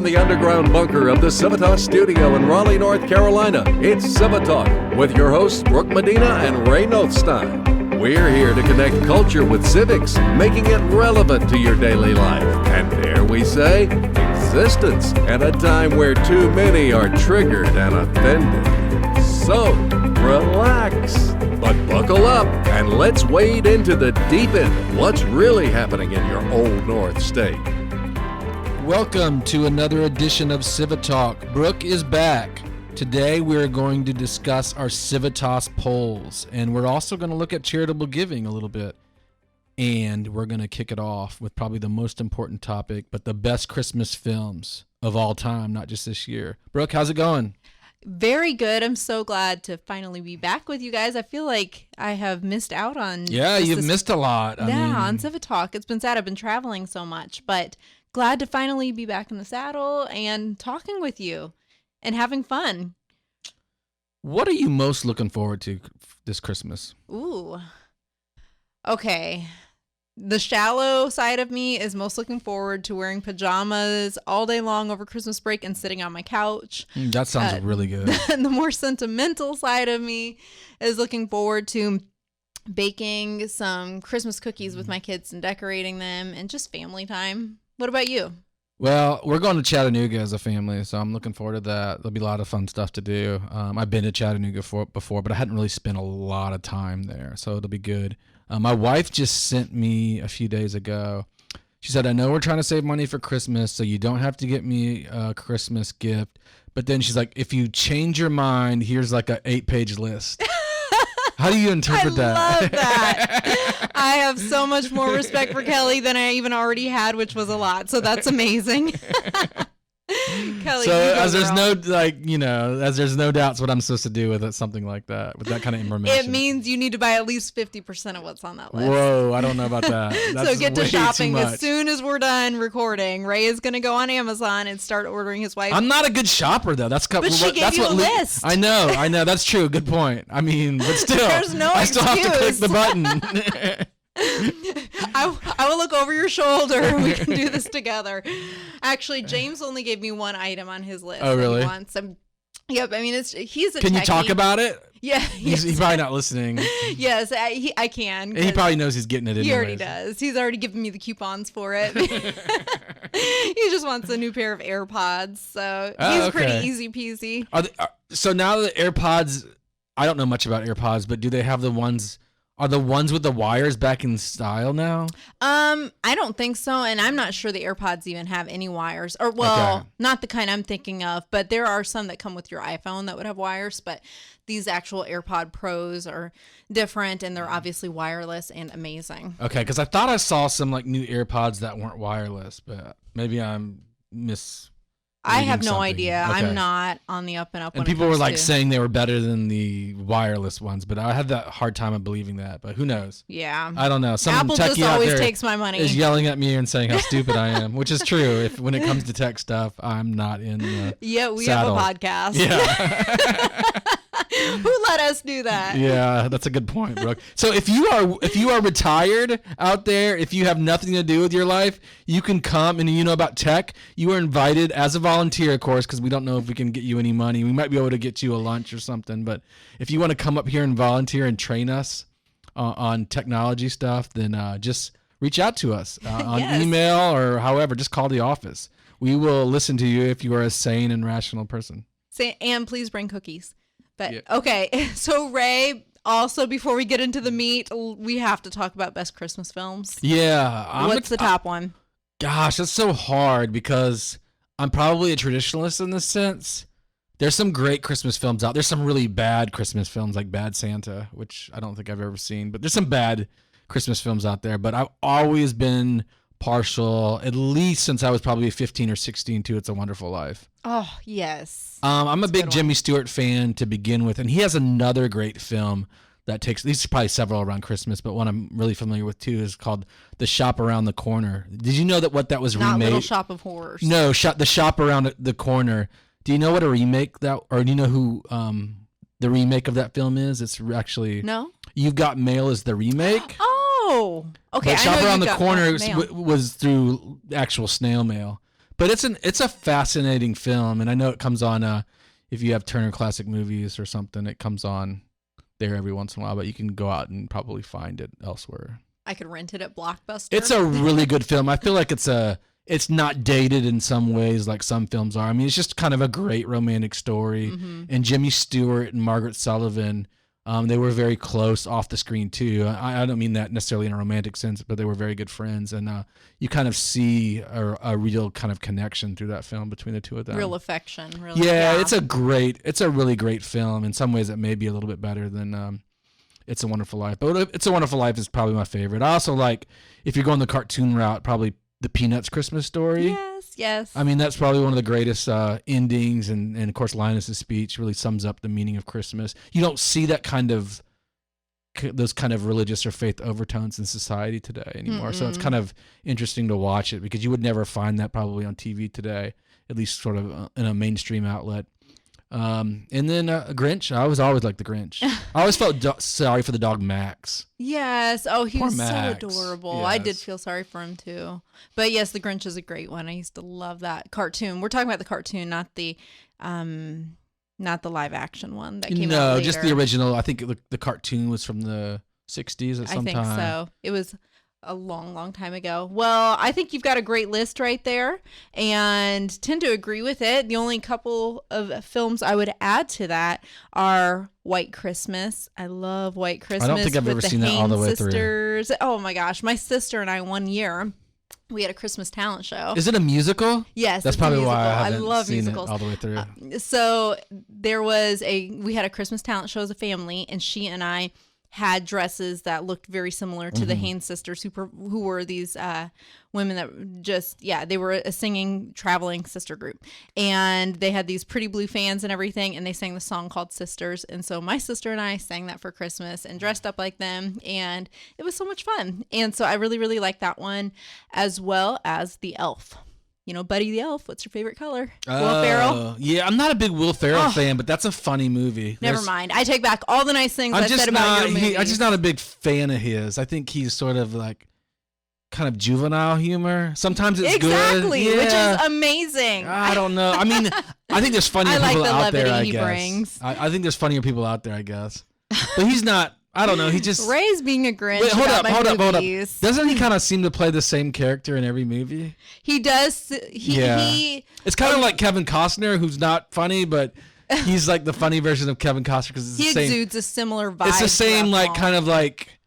from the underground bunker of the Civitas studio in Raleigh, North Carolina, it's Civitalk with your hosts Brooke Medina and Ray Nothstein. We're here to connect culture with civics, making it relevant to your daily life. And dare we say, existence at a time where too many are triggered and offended. So, relax, but buckle up and let's wade into the deep end. What's really happening in your old North State? Welcome to another edition of Civitalk. Brooke is back. Today we're going to discuss our Civitas polls, and we're also going to look at charitable giving a little bit. And we're going to kick it off with probably the most important topic, but the best Christmas films of all time, not just this year. Brooke, how's it going? Very good. I'm so glad to finally be back with you guys. I feel like I have missed out on... Yeah, you've missed a lot. On Civitalk. It's been sad. I've been traveling so much, but glad to finally be back in the saddle and talking with you and having fun. What are you most looking forward to this Christmas? Ooh. Okay. The shallow side of me is most looking forward to wearing pajamas all day long over Christmas break and sitting on my couch. That sounds really good. And the more sentimental side of me is looking forward to baking some Christmas cookies with my kids and decorating them and just family time. What about you? Well, we're going to Chattanooga as a family, so I'm looking forward to that. There'll be a lot of fun stuff to do. I've been to Chattanooga before, but I hadn't really spent a lot of time there, so it'll be good. My wife just sent me a few days ago. She said, I know we're trying to save money for Christmas, so you don't have to get me a Christmas gift. But then she's like, if you change your mind, here's like an 8-page list. How do you interpret that? I love that. I have so much more respect for Kelly than I even already had, which was a lot. So that's amazing. Kelly, so as there's no doubts what I'm supposed to do with something like that, with that kind of information. It means you need to buy at least 50% of what's on that list. Whoa, I don't know about that. That's so get to shopping as soon as we're done recording. Ray is going to go on Amazon and start ordering his wife. I'm not a good shopper though. But she gave you a list. I know. That's true. Good point. I mean, but still, there's no I still excuse. have to click the button. I will look over your shoulder and we can do this together. Actually, James only gave me one item on his list. Oh, really? Yep. I mean, he's a Can techie. you talk about it? Yeah. He's probably not listening. Yes, I can. And he probably knows he's getting it anyways. He already does. He's already given me the coupons for it. He just wants a new pair of AirPods. So he's pretty easy peasy. So now the AirPods, I don't know much about AirPods, but do they have the ones... Are the ones with the wires back in style now? I don't think so, and I'm not sure the AirPods even have any wires. Or not the kind I'm thinking of, but there are some that come with your iPhone that would have wires, but these actual AirPod Pros are different, and they're obviously wireless and amazing. Okay, because I thought I saw some like new AirPods that weren't wireless, but maybe I'm I have no something. idea. Okay. I'm not on the up and up. And people were like saying they were better than the wireless ones, but I had that hard time of believing that. But who knows? Yeah, I don't know. Some Apple techie just out always there takes my money. Is yelling at me and saying how stupid I am, which is true. When it comes to tech stuff, I'm not in the we saddle. have a podcast. Yeah. Who let us do that? Yeah, that's a good point, Brooke. So if you are retired out there, if you have nothing to do with your life, you can come and you know about tech. You are invited as a volunteer, of course, because we don't know if we can get you any money. We might be able to get you a lunch or something. But if you want to come up here and volunteer and train us on technology stuff, then just reach out to us on email or however. Just call the office. We will listen to you if you are a sane and rational person. And please bring cookies. But okay, so Ray, also before we get into the meat, we have to talk about best Christmas films. Yeah. What's the top one? Gosh, that's so hard because I'm probably a traditionalist in this sense. There's some great Christmas films out. There's some really bad Christmas films like Bad Santa, which I don't think I've ever seen. But there's some bad Christmas films out there. But I've always been partial, at least since I was probably 15 or 16, to It's a Wonderful Life. Oh, yes. I'm a big Jimmy Stewart fan to begin with, and he has another great film that takes, these are probably several around Christmas, but one I'm really familiar with too is called The Shop Around the Corner. Did you know that what that was remade? Not Little Shop of Horrors. No, The Shop Around the Corner. Do you know what a remake or do you know who the remake of that film is? It's actually No. You've Got Mail is the remake. Oh, okay. But Shop Around the Corner was through actual snail mail. But it's a fascinating film, and I know it comes on if you have Turner Classic Movies or something, it comes on there every once in a while, but you can go out and probably find it elsewhere. I could rent it at Blockbuster. It's a really good film. I feel like it's not dated in some ways like some films are. I mean, it's just kind of a great romantic story. And Jimmy Stewart and Margaret Sullivan, they were very close off the screen too. I don't mean that necessarily in a romantic sense, but they were very good friends. And you kind of see a real kind of connection through that film between the two of them. Real affection. Really, yeah, it's a really great film. In some ways, it may be a little bit better than It's a Wonderful Life. But It's a Wonderful Life is probably my favorite. I also like, if you're going the cartoon route, probably the Peanuts Christmas Story. Yes. I mean, that's probably one of the greatest endings, and of course, Linus's speech really sums up the meaning of Christmas. You don't see that those kind of religious or faith overtones in society today anymore. So it's kind of interesting to watch it because you would never find that probably on TV today, at least sort of in a mainstream outlet. And then Grinch. I always liked the Grinch. I always felt sorry for the dog Max. Yes. Oh, he Poor was Max. so adorable. Yes. I did feel sorry for him too. But yes, the Grinch is a great one. I used to love that cartoon. We're talking about the cartoon, not the live action one that came out later. No, just the original. I think the cartoon was from the 60s at some time. I think so. It was a long, long time ago. Well, I think you've got a great list right there and tend to agree with it. The only couple of films I would add to that are White Christmas. I love White Christmas. I don't think I've ever seen that all the way through. Oh my gosh. My sister and I one year, we had a Christmas talent show. Is it a musical? Yes. That's probably why I haven't love seen musicals. it all the way through. So we had a Christmas talent show as a family, and she and I had dresses that looked very similar to the Haynes sisters, who were these women that they were a singing, traveling sister group. And they had these pretty blue fans and everything, and they sang the song called Sisters. And so my sister and I sang that for Christmas and dressed up like them, and it was so much fun. And so I really, really like that one, as well as The Elf. You know, Buddy the Elf, what's your favorite color? Will Ferrell? Yeah, I'm not a big Will Ferrell fan, but that's a funny movie. Never mind. I take back all the nice things I said about your movie. I'm just not a big fan of his. I think he's sort of like kind of juvenile humor. Sometimes it's good. Exactly, which is amazing. I don't know. I mean, I think there's funnier people out there, I guess. Brings. I think there's funnier people out there, I guess. But he's not. I don't know. He just Ray's being a Grinch. Wait, hold up. Doesn't he kind of seem to play the same character in every movie? He does. It's kind of like Kevin Costner, who's not funny, but he's like the funny version of Kevin Costner because it's the same. He exudes a similar vibe. It's the same, like kind of like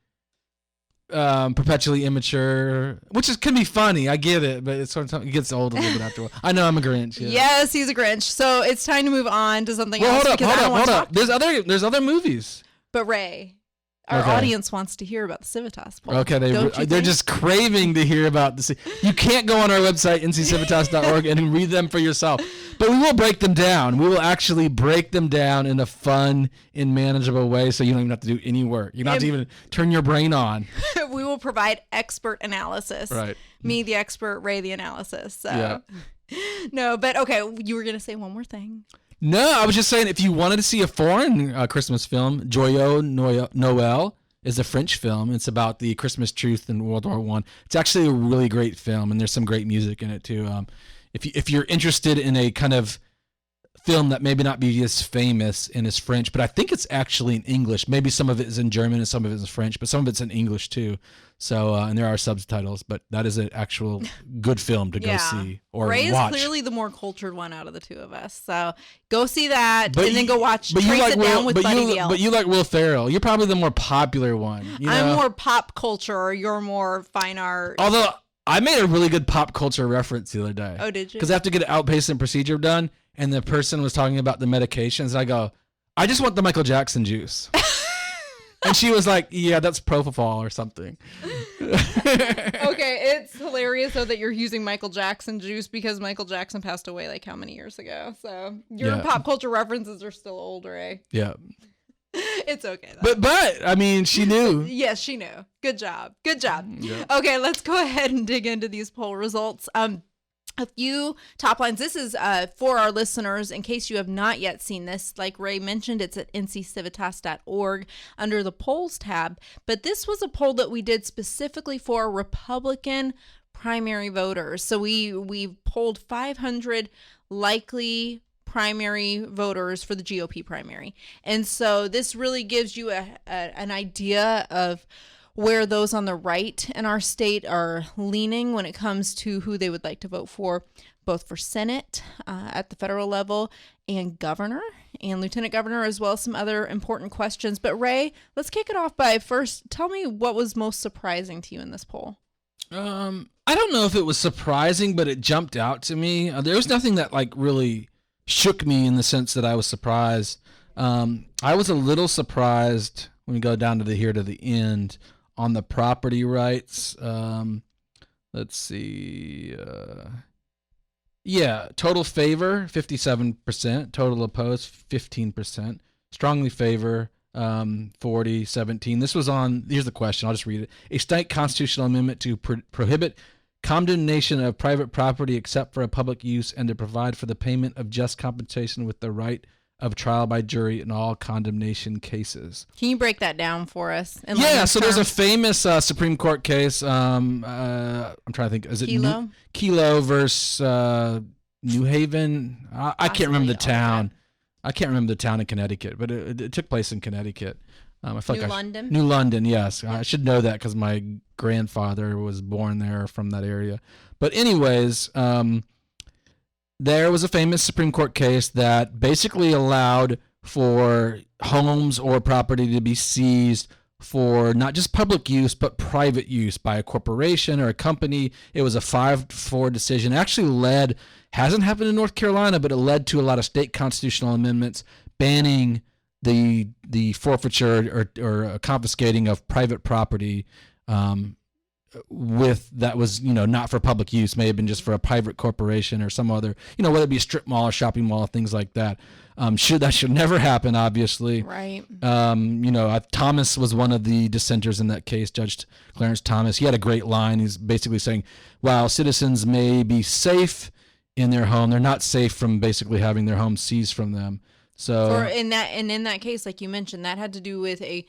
perpetually immature, which can be funny. I get it, but it gets old a little bit after a while. I know I'm a Grinch. Yeah. Yes, he's a Grinch. So it's time to move on to something else. Hold up. There's other movies. But Ray, our audience wants to hear about the Civitas Poll. Okay, they're just craving to hear about the. You can't go on our website nccivitas.org and read them for yourself, but we will break them down. We will actually break them down in a fun and manageable way, so you don't even have to do any work. You don't have to even turn your brain on. We will provide expert analysis. Right. Me, the expert. Ray, the analysis. So. Yeah. No, but okay. You were gonna say one more thing. No, I was just saying if you wanted to see a foreign Christmas film, Joyeux Noël is a French film. It's about the Christmas truce in World War I. It's actually a really great film, and there's some great music in it too. If you're interested in a kind of film that maybe not be as famous and as French, but I think it's actually in English. Maybe some of it is in German and some of it is in French, but some of it's in English too. So, and there are subtitles, but that is an actual good film to go see or Ray watch. Ray is clearly the more cultured one out of the two of us. So go see that and then go watch Trace It Down with Buddy the Elf. But you like Will Ferrell. You're probably the more popular one. I'm more pop culture. You're more fine art. Although I made a really good pop culture reference the other day. Oh, did you? Because I have to get an outpatient procedure done, and the person was talking about the medications. And I go, I just want the Michael Jackson juice. And she was like, yeah, that's propofol or something. Okay, it's hilarious though that you're using Michael Jackson juice because Michael Jackson passed away like how many years ago? So your pop culture references are still old, Ray. Yeah. It's okay though. But I mean, she knew. Yes, she knew. Good job. Yeah. Okay, let's go ahead and dig into these poll results. A few top lines. This is for our listeners, in case you have not yet seen this. Like Ray mentioned, it's at nccivitas.org under the polls tab. But this was a poll that we did specifically for Republican primary voters. So we polled 500 likely primary voters for the GOP primary. And so this really gives you an idea of where those on the right in our state are leaning when it comes to who they would like to vote for, both for Senate at the federal level and governor and lieutenant governor, as well as some other important questions. But Ray, let's kick it off by first, tell me what was most surprising to you in this poll. I don't know if it was surprising, but it jumped out to me. There was nothing that like really shook me in the sense that I was surprised. I was a little surprised when we go down to the end on the property rights. Let's see. Total favor 57%, total opposed 15%, strongly favor 40-17. This was on. Here's the question. I'll just read it. A state constitutional amendment to prohibit condemnation of private property except for a public use and to provide for the payment of just compensation with the right of trial by jury in all condemnation cases. Can you break that down for us? So there's a famous Supreme Court case. I'm trying to think. Is it Kelo? Kelo versus New Haven? I can't remember the town. I can't remember the town in Connecticut, but it took place in Connecticut. I feel like London? New London, yes. I should know that because my grandfather was born there from that area. But anyways, there was a famous Supreme Court case that basically allowed for homes or property to be seized for not just public use, but private use by a corporation or a company. It was a 5-4 decision. It actually hasn't happened in North Carolina, but it led to a lot of state constitutional amendments banning the forfeiture or confiscating of private property with that was not for public use, may have been just for a private corporation or some other, whether it be a strip mall or shopping mall, things like that. That should never happen, obviously. Right. Thomas was one of the dissenters in that case, Judge Clarence Thomas. He had a great line. He's basically saying, while citizens may be safe in their home, they're not safe from basically having their home seized from them. So in that case, like you mentioned, that had to do with a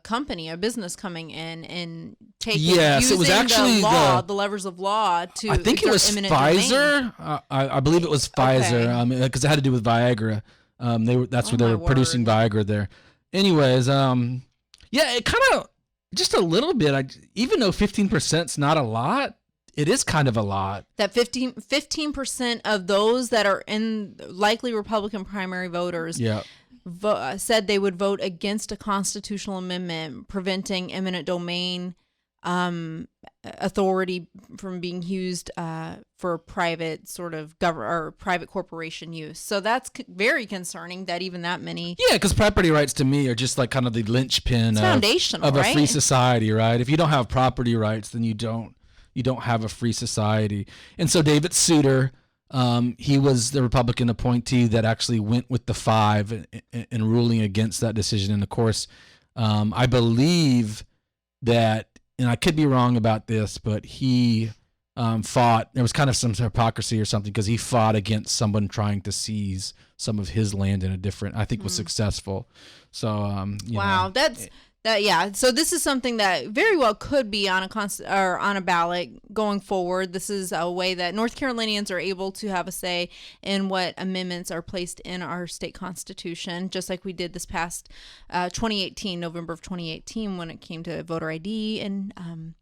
company, a business coming in and taking it was actually the levers of law to. I think it was Pfizer. I believe it was Pfizer because it had to do with Viagra. That's where they were producing Viagra there. Anyways, it kind of just a little bit. Even though 15% is not a lot, it is kind of a lot. That 15% of those that are in likely Republican primary voters said they would vote against a constitutional amendment preventing eminent domain authority from being used for private sort of or private corporation use. So that's very concerning that even that many. Yeah, because property rights to me are just like kind of the linchpin of a free society, right? If you don't have property rights, then you don't have a free society. And so David Souter, he was the Republican appointee that actually went with the 5 in ruling against that decision. And of course, I believe that, and I could be wrong about this, but he fought. There was kind of some hypocrisy or something because he fought against someone trying to seize some of his land in a different. I think was successful. So wow, that's. So this is something that very well could be on a ballot going forward. This is a way that North Carolinians are able to have a say in what amendments are placed in our state constitution, just like we did this past November of 2018 when it came to voter ID and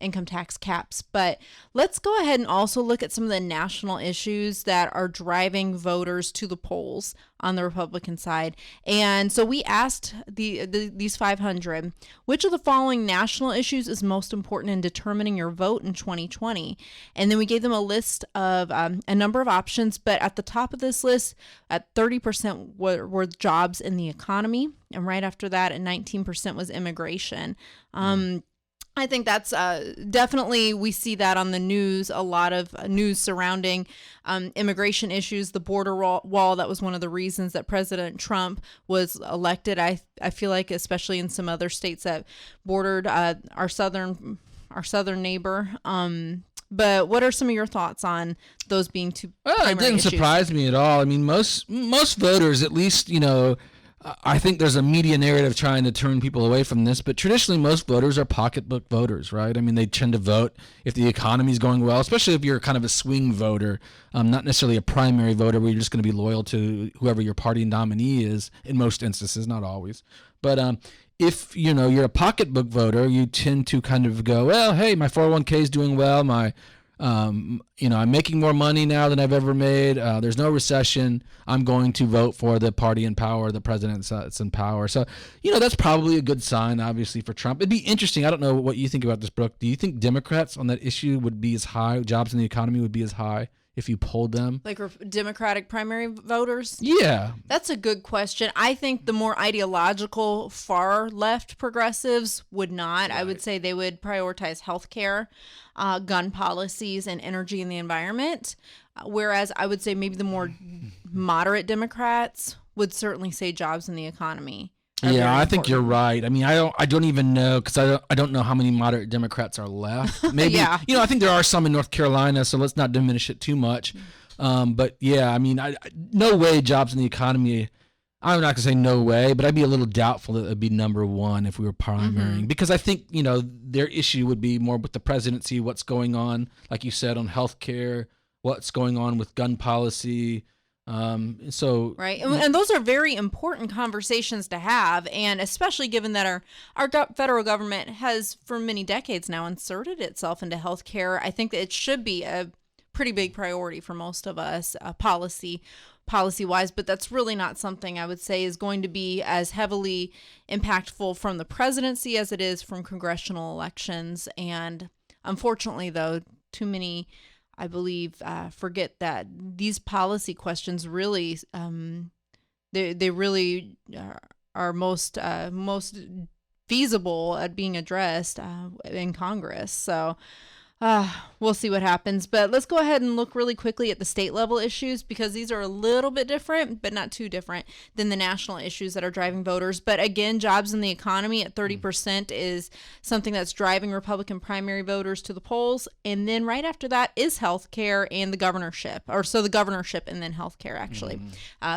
income tax caps. But let's go ahead and also look at some of the national issues that are driving voters to the polls on the Republican side. And so we asked these 500, which of the following national issues is most important in determining your vote in 2020? And then we gave them a list of a number of options, but at the top of this list, at 30% were jobs in the economy. And right after that, at 19% was immigration. I think that's definitely, we see that on the news, a lot of news surrounding immigration issues, the border wall. That was one of the reasons that President Trump was elected. I feel like, especially in some other states that bordered our southern neighbor. But what are some of your thoughts on those being two primary it didn't issues? surprise me at all. I mean, most voters, at least, I think there's a media narrative trying to turn people away from this, but traditionally most voters are pocketbook voters, right? I mean, they tend to vote if the economy is going well, especially if you're kind of a swing voter, not necessarily a primary voter where you're just going to be loyal to whoever your party nominee is in most instances, not always. But if, you're a pocketbook voter, you tend to kind of go, well, hey, my 401k is doing well, I'm making more money now than I've ever made. There's no recession. I'm going to vote for the party in power, the president that's in power. So, that's probably a good sign, obviously, for Trump. It'd be interesting. I don't know what you think about this, Brooke. Do you think Democrats on that issue would be as high, jobs in the economy would be as high if you polled them? Like Democratic primary voters? Yeah. That's a good question. I think the more ideological far left progressives would not. Right. I would say they would prioritize healthcare, gun policies, and energy and the environment. Whereas I would say maybe the more moderate Democrats would certainly say jobs in the economy. Yeah, I think you're right. I mean, I don't even know because I don't know how many moderate Democrats are left. Maybe I think there are some in North Carolina, so let's not diminish it too much. But yeah, I mean, no way jobs in the economy. I'm not gonna say no way, but I'd be a little doubtful that it'd be number one if we were primarying because I think their issue would be more with the presidency, what's going on, like you said, on healthcare, what's going on with gun policy. Right. And those are very important conversations to have. And especially given that our federal government has for many decades now inserted itself into healthcare, I think that it should be a pretty big priority for most of us policy wise. But that's really not something I would say is going to be as heavily impactful from the presidency as it is from congressional elections. And unfortunately, though, too many I believe, forget that these policy questions really, they really are most feasible at being addressed in Congress. So we'll see what happens. But let's go ahead and look really quickly at the state level issues because these are a little bit different, but not too different than the national issues that are driving voters. But again, jobs in the economy at 30% is something that's driving Republican primary voters to the polls. And then right after that is healthcare and the governorship, the governorship and then healthcare actually.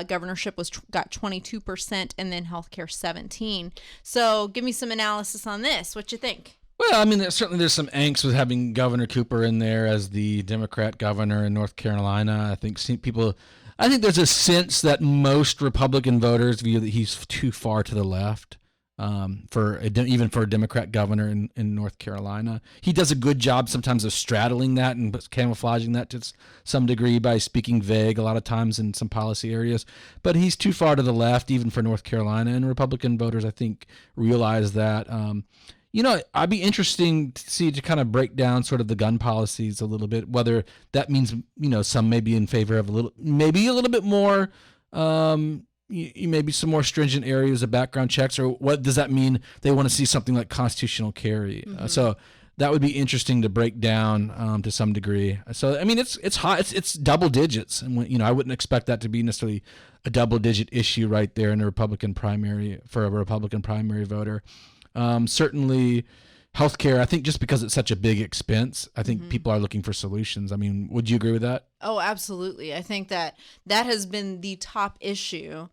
Governorship got 22% and then healthcare 17%. So give me some analysis on this. What you think? Well, I mean, there's some angst with having Governor Cooper in there as the Democrat governor in North Carolina. I think there's a sense that most Republican voters view that he's too far to the left even for a Democrat governor in North Carolina. He does a good job sometimes of straddling that and camouflaging that to some degree by speaking vague a lot of times in some policy areas. But he's too far to the left even for North Carolina, and Republican voters, I think, realize that. I'd be interesting to kind of break down sort of the gun policies a little bit, whether that means, some may be in favor of maybe a little bit more, maybe some more stringent areas of background checks, or what does that mean? They want to see something like constitutional carry. So that would be interesting to break down to some degree. So, I mean, it's high, it's double digits. And, I wouldn't expect that to be necessarily a double digit issue right there in a Republican primary for a Republican primary voter. Certainly healthcare, I think just because it's such a big expense, I think people are looking for solutions. I mean, would you agree with that? Oh, absolutely. I think that has been the top issue,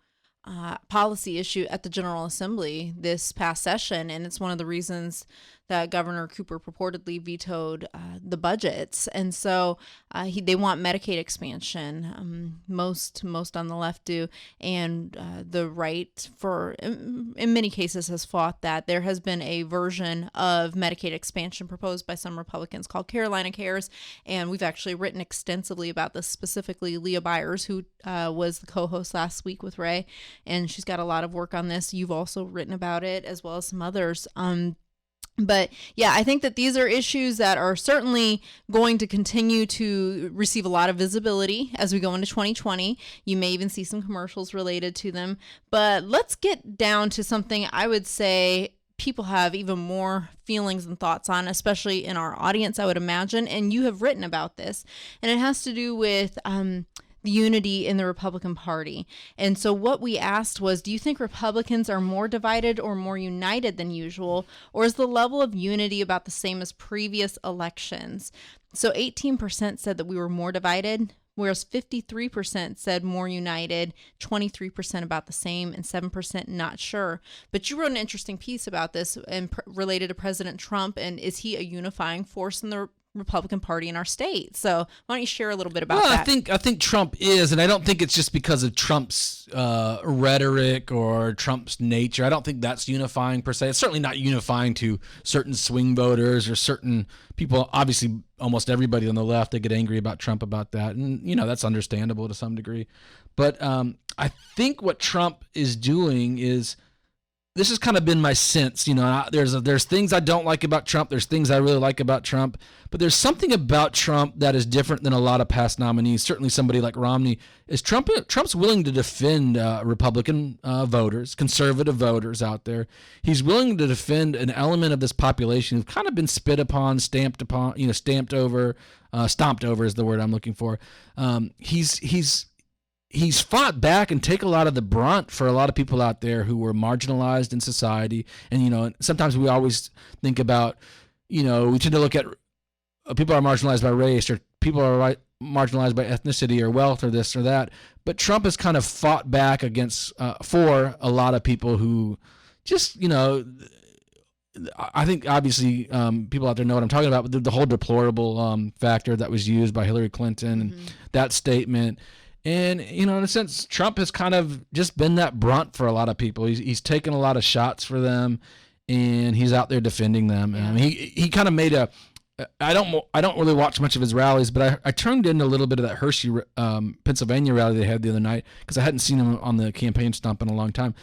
policy issue at the General Assembly this past session. And it's one of the reasons that Governor Cooper purportedly vetoed the budgets. And so they want Medicaid expansion. Most on the left do. And the right, in many cases, has fought that. There has been a version of Medicaid expansion proposed by some Republicans called Carolina Cares. And we've actually written extensively about this, specifically Leah Byers, who was the co-host last week with Ray. And she's got a lot of work on this. You've also written about it, as well as some others. But yeah, I think that these are issues that are certainly going to continue to receive a lot of visibility as we go into 2020. You may even see some commercials related to them. But let's get down to something I would say people have even more feelings and thoughts on, especially in our audience, I would imagine. And you have written about this. And it has to do with the unity in the Republican Party. And so what we asked was, do you think Republicans are more divided or more united than usual? Or is the level of unity about the same as previous elections? So 18% said that we were more divided, whereas 53% said more united, 23% about the same, and 7% not sure. But you wrote an interesting piece about this and related to President Trump, and is he a unifying force in the Republican Party in our state? So why don't you share a little bit about that? I think Trump is, and I don't think it's just because of Trump's rhetoric or Trump's nature. I don't think that's unifying per se. It's certainly not unifying to certain swing voters or certain people. Obviously, almost everybody on the left, they get angry about Trump about that, and that's understandable to some degree. But I think what Trump is doing is, this has kind of been my sense. There's things I don't like about Trump. There's things I really like about Trump. But there's something about Trump that is different than a lot of past nominees. Certainly somebody like Romney. Trump's willing to defend Republican voters, conservative voters out there. He's willing to defend an element of this population who've kind of been spit upon, stamped over is the word I'm looking for. He's fought back and take a lot of the brunt for a lot of people out there who were marginalized in society. And, sometimes we always think about, we tend to look at people are marginalized by race, or people are marginalized by ethnicity or wealth or this or that. But Trump has kind of fought back against, for a lot of people who just, I think obviously people out there know what I'm talking about, but the whole deplorable factor that was used by Hillary Clinton and that statement. And, in a sense, Trump has kind of just been that brunt for a lot of people. He's taken a lot of shots for them, and he's out there defending them. Yeah. He kind of made I don't really watch much of his rallies, but I turned in a little bit of that Hershey, Pennsylvania rally they had the other night, because I hadn't seen him on the campaign stump in a long time.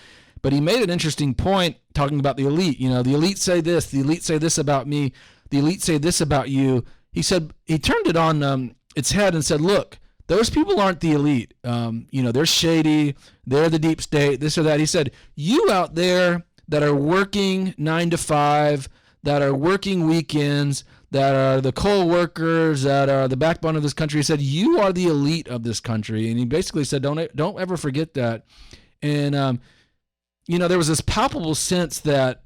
But he made an interesting point talking about the elite. The elite say this, the elite say this about me, the elite say this about you. He said, he turned it on its head and said, look, those people aren't the elite. They're shady. They're the deep state, this or that. He said, you out there that are working 9 to 5, that are working weekends, that are the coal workers, that are the backbone of this country. He said, you are the elite of this country. And he basically said, don't ever forget that. And, there was this palpable sense that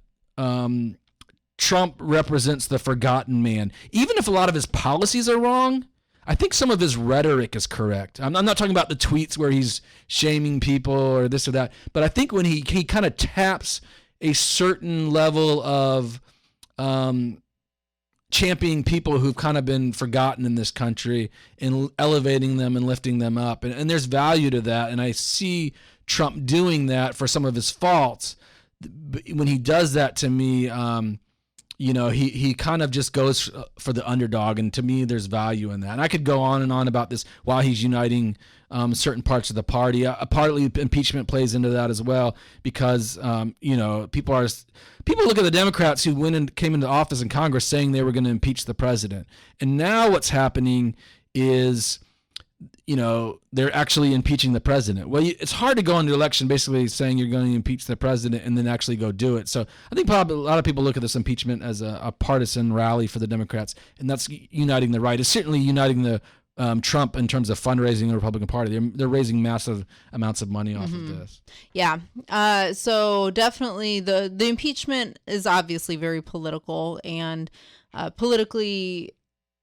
Trump represents the forgotten man. Even if a lot of his policies are wrong, I think some of his rhetoric is correct. I'm not talking about the tweets where he's shaming people or this or that, but I think when he kind of taps a certain level of championing people who've kind of been forgotten in this country and elevating them and lifting them up. And there's value to that. And I see Trump doing that for some of his faults. When he does that, to me, he kind of just goes for the underdog, and to me, there's value in that. And I could go on and on about this while he's uniting certain parts of the party. Partly impeachment plays into that as well, because people look at the Democrats who came into office in Congress saying they were going to impeach the president, and now what's happening is, they're actually impeaching the president. Well, it's hard to go into election basically saying you're going to impeach the president and then actually go do it. So I think probably a lot of people look at this impeachment as a partisan rally for the Democrats, and that's uniting the right. It's certainly uniting the Trump in terms of fundraising the Republican Party. They're raising massive amounts of money off of this. Yeah. So definitely the impeachment is obviously very political and politically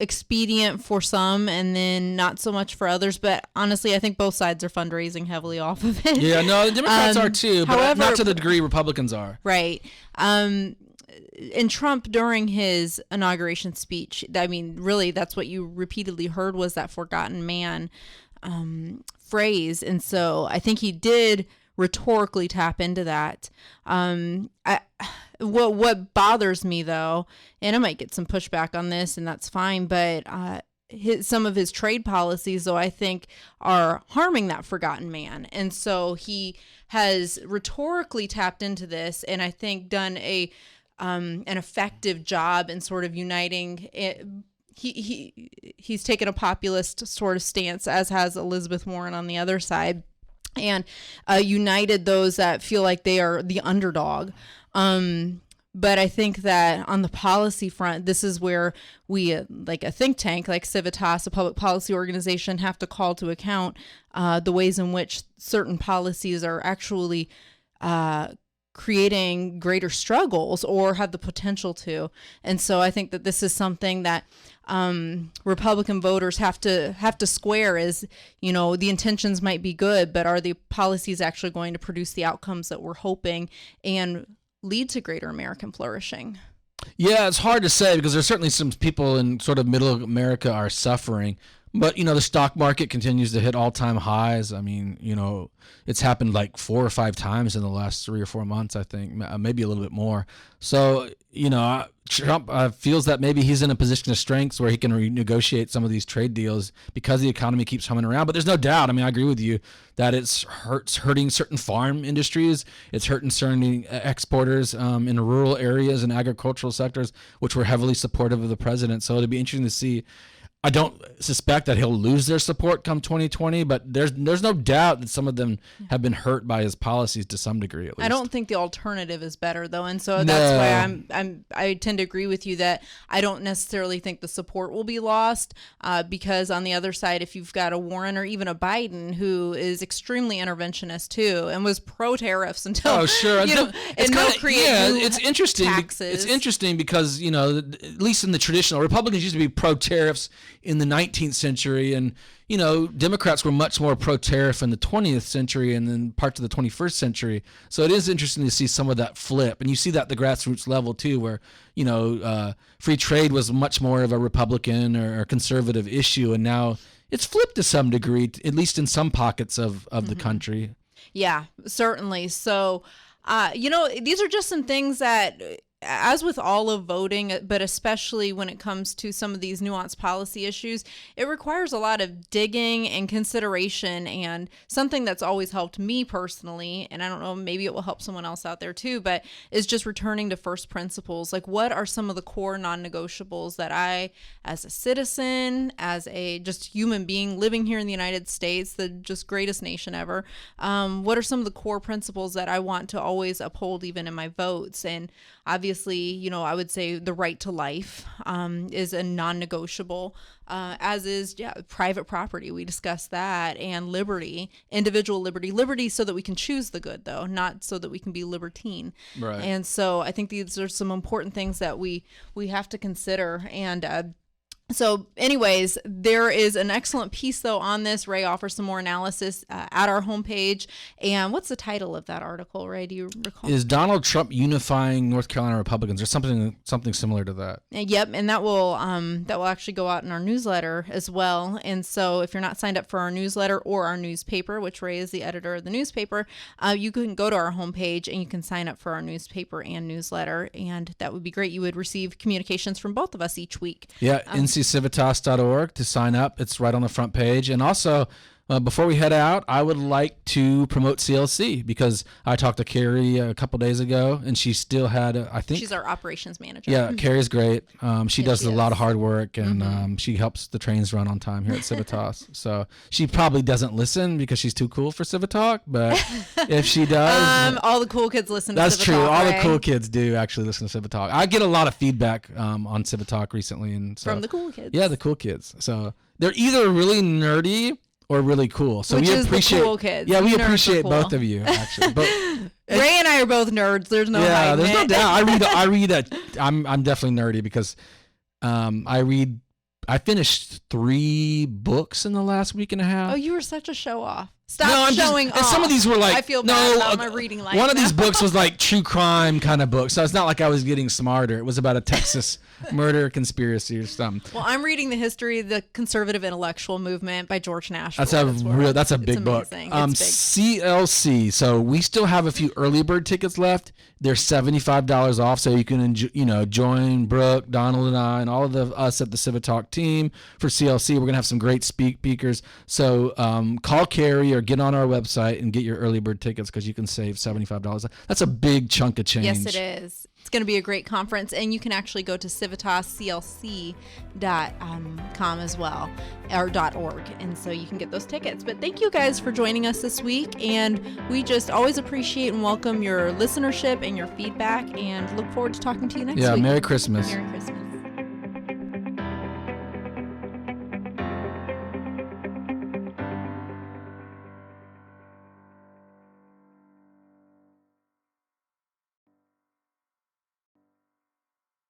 expedient for some, and then not so much for others. But honestly, I think both sides are fundraising heavily off of it. Yeah, no, the Democrats are too, but however, not to the degree Republicans are. Right. And Trump, during his inauguration speech, really, that's what you repeatedly heard was that forgotten man phrase. And so I think he did rhetorically tap into that. What bothers me, though, and I might get some pushback on this, and that's fine, but some of his trade policies, though, I think are harming that forgotten man. And so he has rhetorically tapped into this, and I think done an effective job in sort of uniting it. He's taken a populist sort of stance, as has Elizabeth Warren on the other side, and united those that feel like they are the underdog. But I think that on the policy front, this is where we, like a think tank, like Civitas, a public policy organization, have to call to account the ways in which certain policies are actually creating greater struggles or have the potential to. And so I think that this is something that Republican voters have to square. Is, the intentions might be good, but are the policies actually going to produce the outcomes that we're hoping and lead to greater American flourishing? Yeah, it's hard to say because there's certainly some people in sort of middle America are suffering. But, the stock market continues to hit all-time highs. I mean, it's happened like 4 or 5 times in the last 3 or 4 months, I think, maybe a little bit more. So, Trump feels that maybe he's in a position of strength where he can renegotiate some of these trade deals because the economy keeps humming around. But there's no doubt, I agree with you, that it's hurting certain farm industries. It's hurting certain exporters in rural areas and agricultural sectors, which were heavily supportive of the president. So it'll be interesting to see. I don't suspect that he'll lose their support come 2020, but there's no doubt that some of them have been hurt by his policies to some degree, at least. I don't think the alternative is better, though, and so that's why I tend to agree with you that I don't necessarily think the support will be lost, because on the other side, if you've got a Warren or even a Biden who is extremely interventionist too and was pro tariffs until it's interesting. Taxes. It's interesting because at least in the traditional Republicans used to be pro tariffs in the 19th century, and Democrats were much more pro-tariff in the 20th century and then parts of the 21st century. So it is interesting to see some of that flip, and you see that at the grassroots level too, where free trade was much more of a Republican or conservative issue, and now it's flipped to some degree, at least in some pockets of the country. Yeah, certainly. So these are just some things that, as with all of voting, but especially when it comes to some of these nuanced policy issues, it requires a lot of digging and consideration, and something that's always helped me personally, and I don't know, maybe it will help someone else out there too, but is just returning to first principles. Like, what are some of the core non-negotiables that I, as a citizen, as a just human being living here in the United States, the just greatest nation ever, what are some of the core principles that I want to always uphold even in my votes? And obviously, I would say the right to life is a non-negotiable, as is private property. We discussed that, and liberty, individual liberty so that we can choose the good, though, not so that we can be libertine. Right. And so I think these are some important things that we have to consider. And so anyways, there is an excellent piece, though, on this. Ray offers some more analysis at our homepage. And what's the title of that article, Ray? Do you recall? Is Donald Trump unifying North Carolina Republicans, or something similar to that? Yep, and that will actually go out in our newsletter as well. And so if you're not signed up for our newsletter or our newspaper, which Ray is the editor of the newspaper, you can go to our homepage and you can sign up for our newspaper and newsletter, and that would be great. You would receive communications from both of us each week. Yeah, civitas.org to sign up. It's right on the front page. And also, before we head out, I would like to promote CLC because I talked to Carrie a couple days ago, and she still had, I think... She's our operations manager. Yeah, Carrie's great. She does a lot of hard work, and she helps the trains run on time here at Civitas. So she probably doesn't listen because she's too cool for Civitalk, but if she does... all the cool kids listen to Civitalk. That's true. All the cool kids do actually listen to Civitalk. I get a lot of feedback on Civitalk recently. And so, from the cool kids. Yeah, the cool kids. So they're either really nerdy or really cool. So Which we is appreciate the cool kids. Yeah, we Nerds appreciate cool. both of you actually. But Ray and I are both nerds. There's no hiding there's no it. doubt. I read that. I'm definitely nerdy because I finished 3 books in the last week and a half. Oh, you were such a show off. Stop showing off. And some of these were like, I feel bad about my reading life. One of these books was like true crime kind of book. So it's not like I was getting smarter. It was about a Texas murder conspiracy or something. Well, I'm reading The History of the Conservative Intellectual Movement by George Nashville. That's a big book. It's big. CLC. So we still have a few early bird tickets left. They're $75 off, so you can join Brooke, Donald, and I, and all of us at the Civitalk team for CLC. We're gonna have some great speakers. So call Carrie or get on our website and get your early bird tickets because you can save $75. That's a big chunk of change. Yes, it is. It's going to be a great conference, and you can actually go to civitasclc.com as well, or .org, and so you can get those tickets. But thank you guys for joining us this week, and we just always appreciate and welcome your listenership and your feedback, and look forward to talking to you next week. Yeah, Merry Christmas. Merry Christmas.